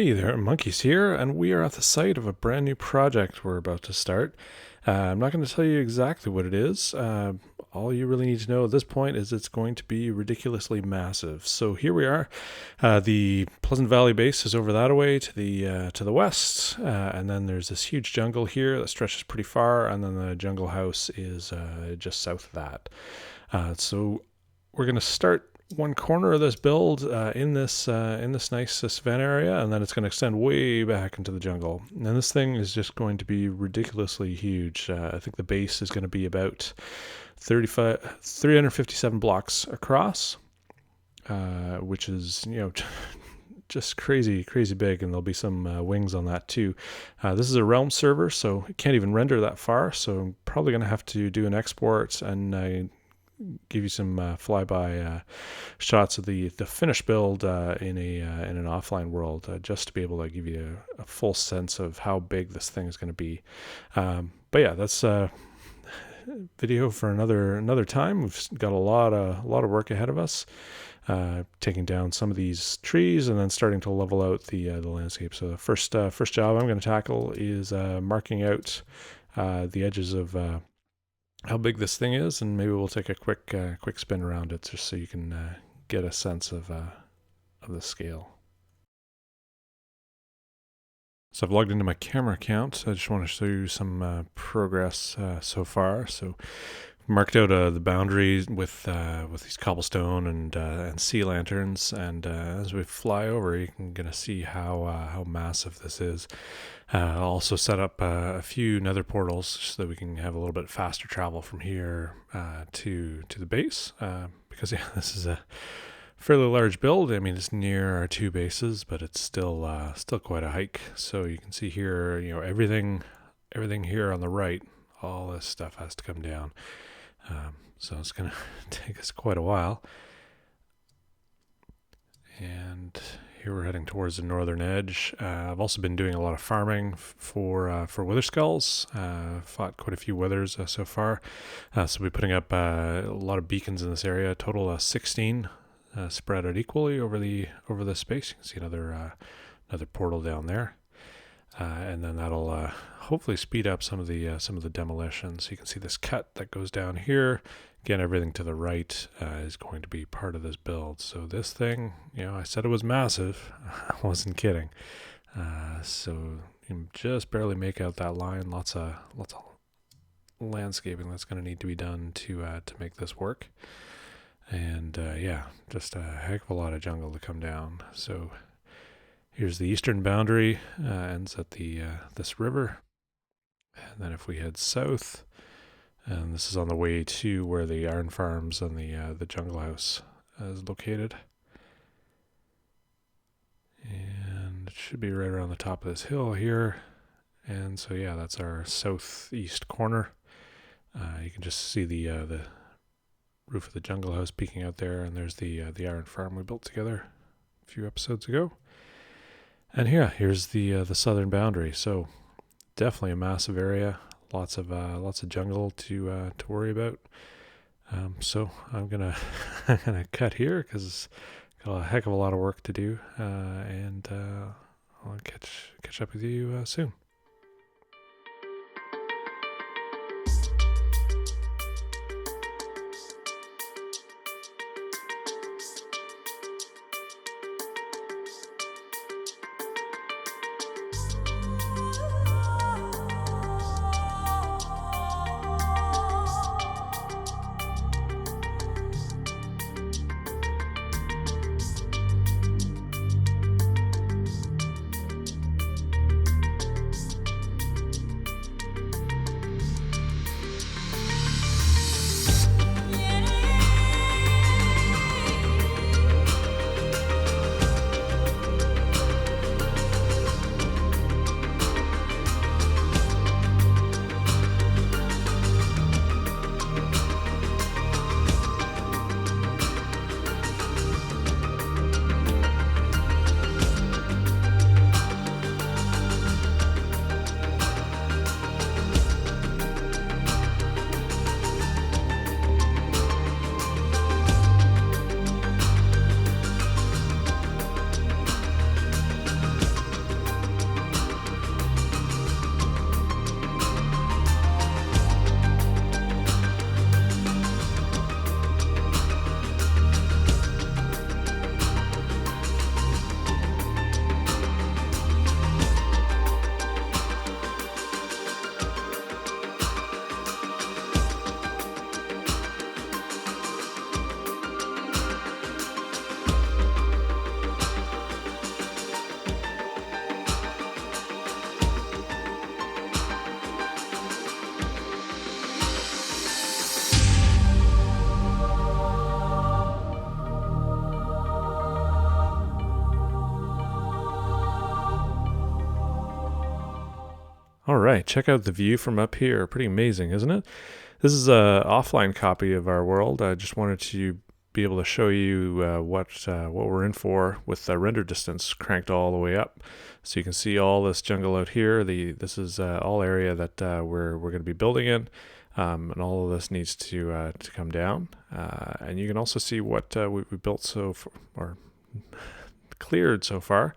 Hey there, Monkeys here, and we are at the site of a brand new project we're about to start. I'm not going to tell you exactly what it is. All you really need to know at this point is it's going to be ridiculously massive. So here we are. The Pleasant Valley base is over that away to the west, and then there's this huge jungle here that stretches pretty far, and then the jungle house is just south of that. So we're going to start one corner of this build in this nice savannah area, and then it's going to extend way back into the jungle. And this thing is just going to be ridiculously huge. I think the base is going to be about 357 blocks across, which is just crazy big, and there'll be some wings on that too. This is a Realm server, so it can't even render that far. So I'm probably going to have to do an export and give you some flyby shots of the finished build in an offline world, just to be able to give you a full sense of how big this thing is going to be. But yeah, that's video for another time. We've got a lot of work ahead of us, taking down some of these trees and then starting to level out the landscape. So the first job I'm going to tackle is marking out the edges of how big this thing is, and maybe we'll take a quick spin around it just so you can get a sense of the scale. So I've logged into my camera account. I just want to show you some progress so far. So marked out the boundary with these cobblestone and sea lanterns, and as we fly over, you can gonna see how massive this is. I'll also set up a few nether portals so that we can have a little bit faster travel from here to the base, because yeah, this is a fairly large build. I mean, it's near our two bases, but it's still quite a hike. So you can see here, everything here on the right, all this stuff has to come down. So it's going to take us quite a while. And here we're heading towards the northern edge. I've also been doing a lot of farming for wither skulls. Fought quite a few withers so far. So we'll be putting up a lot of beacons in this area. A total of 16 spread out equally over the space. You can see another portal down there. And then that'll hopefully speed up some of the demolition. So you can see this cut that goes down here. Again, everything to the right is going to be part of this build. So this thing, I said it was massive. I wasn't kidding. So you can just barely make out that line. Lots of landscaping that's going to need to be done to make this work. And yeah, just a heck of a lot of jungle to come down. So here's the eastern boundary, ends at this river. And then if we head south, and this is on the way to where the iron farms and the jungle house is located. And it should be right around the top of this hill here. And so yeah, that's our southeast corner. You can just see the roof of the jungle house peeking out there, and there's the iron farm we built together a few episodes ago. And here's the southern boundary. So definitely a massive area, lots of jungle to worry about. So I'm gonna cut here because got a heck of a lot of work to do, and I'll catch up with you soon. right, check out the view from up here. Pretty amazing, isn't it? This is a offline copy of our world. I just wanted to be able to show you what we're in for with the render distance cranked all the way up. So you can see all this jungle out here. This is all area that we're going to be building in, and all of this needs to come down. And you can also see what we built or cleared so far.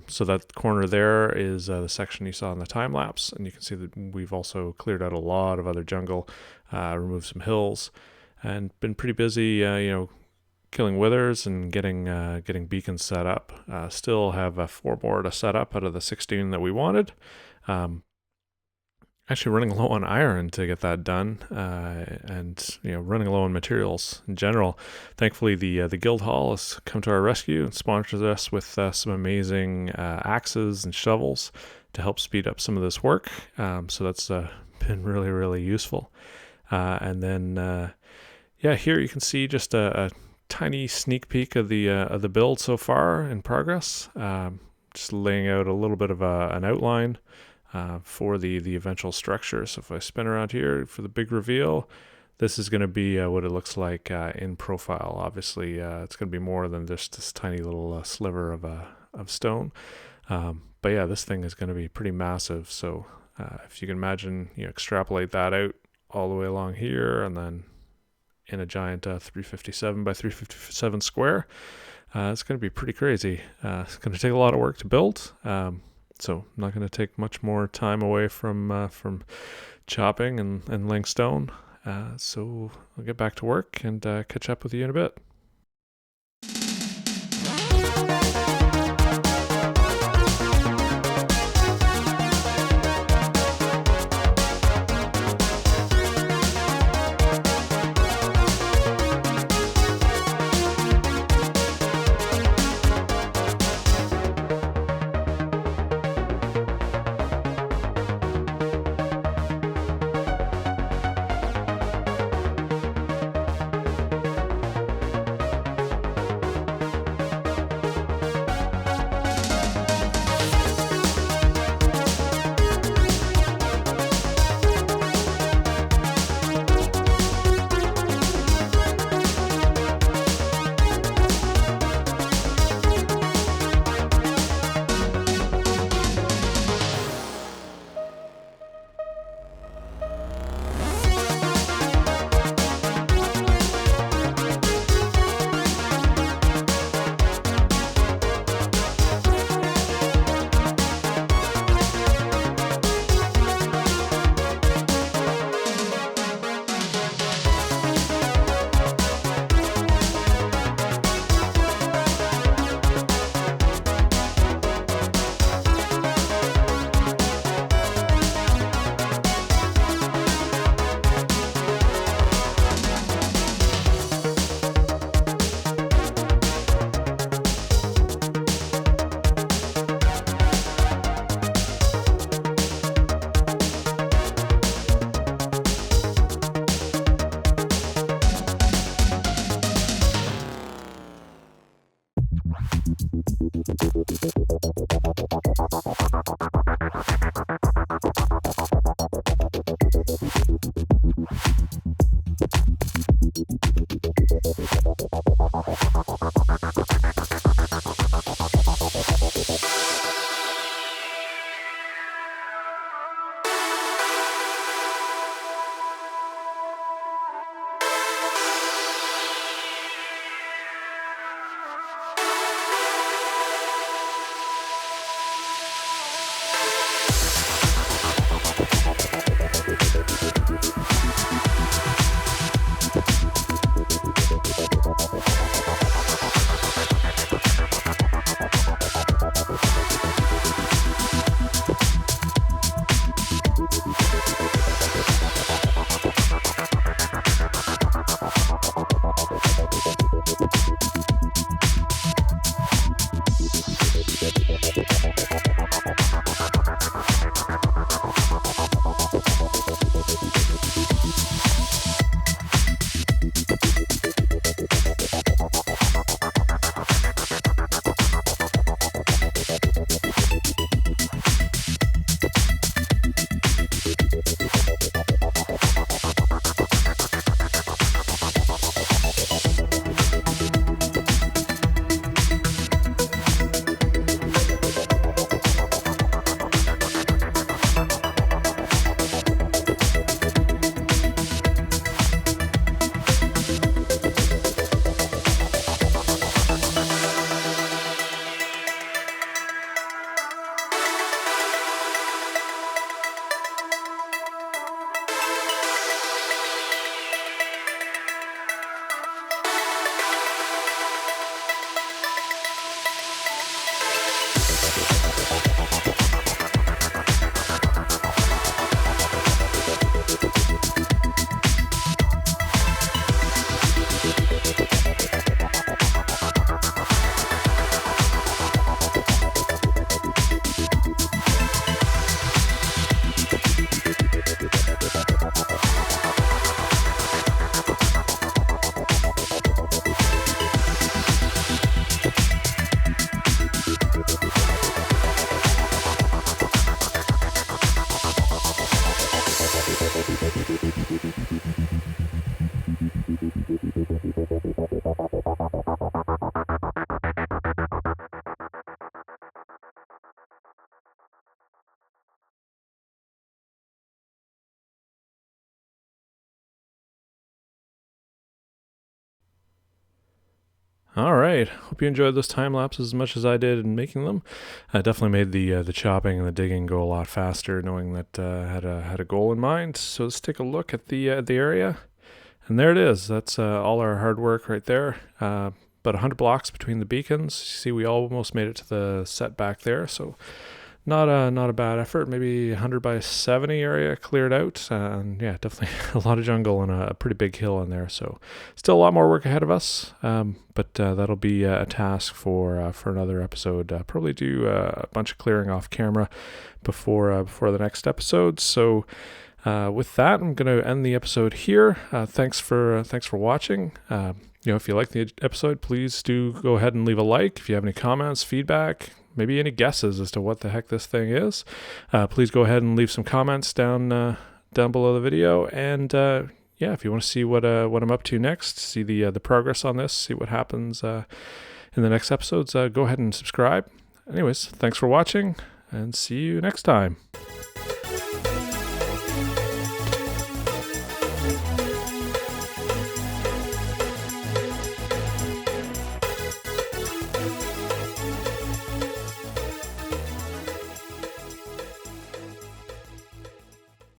So that corner there is the section you saw in the time lapse, and you can see that we've also cleared out a lot of other jungle, removed some hills, and been pretty busy, killing withers and getting beacons set up. Still have 4 more to set up out of the 16 that we wanted. Actually running low on iron to get that done, and running low on materials in general. Thankfully, the guild hall has come to our rescue and sponsored us with some amazing axes and shovels to help speed up some of this work. So that's been really, really useful. And then here you can see just a tiny sneak peek of the build so far in progress. Just laying out a little bit of an outline for the eventual structure. So if I spin around here for the big reveal, this is going to be what it looks like in profile. Obviously, it's going to be more than just this tiny little sliver of stone. But yeah, this thing is going to be pretty massive. So if you can imagine, extrapolate that out all the way along here, and then in a giant 357 by 357 square, it's going to be pretty crazy. It's going to take a lot of work to build. So I'm not going to take much more time away from chopping and laying stone. So I'll get back to work and catch up with you in a bit. All right. Hope you enjoyed those time lapses as much as I did in making them. I definitely made the chopping and the digging go a lot faster, knowing that I had a goal in mind. So let's take a look at the area, and there it is. That's all our hard work right there. About 100 blocks between the beacons. See, we almost made it to the set back there. So not a bad effort. Maybe 100 by 70 area cleared out, and yeah, definitely a lot of jungle and a pretty big hill in there. So still a lot more work ahead of us, but that'll be a task for another episode. Probably do a bunch of clearing off camera before the next episode. So with that, I'm going to end the episode here. Thanks for watching. If you like the episode, please do go ahead and leave a like. If you have any comments, feedback, maybe any guesses as to what the heck this thing is, please go ahead and leave some comments down below the video. And if you want to see what I'm up to next, see the progress on this, see what happens in the next episodes, go ahead and subscribe. Anyways, thanks for watching, and see you next time.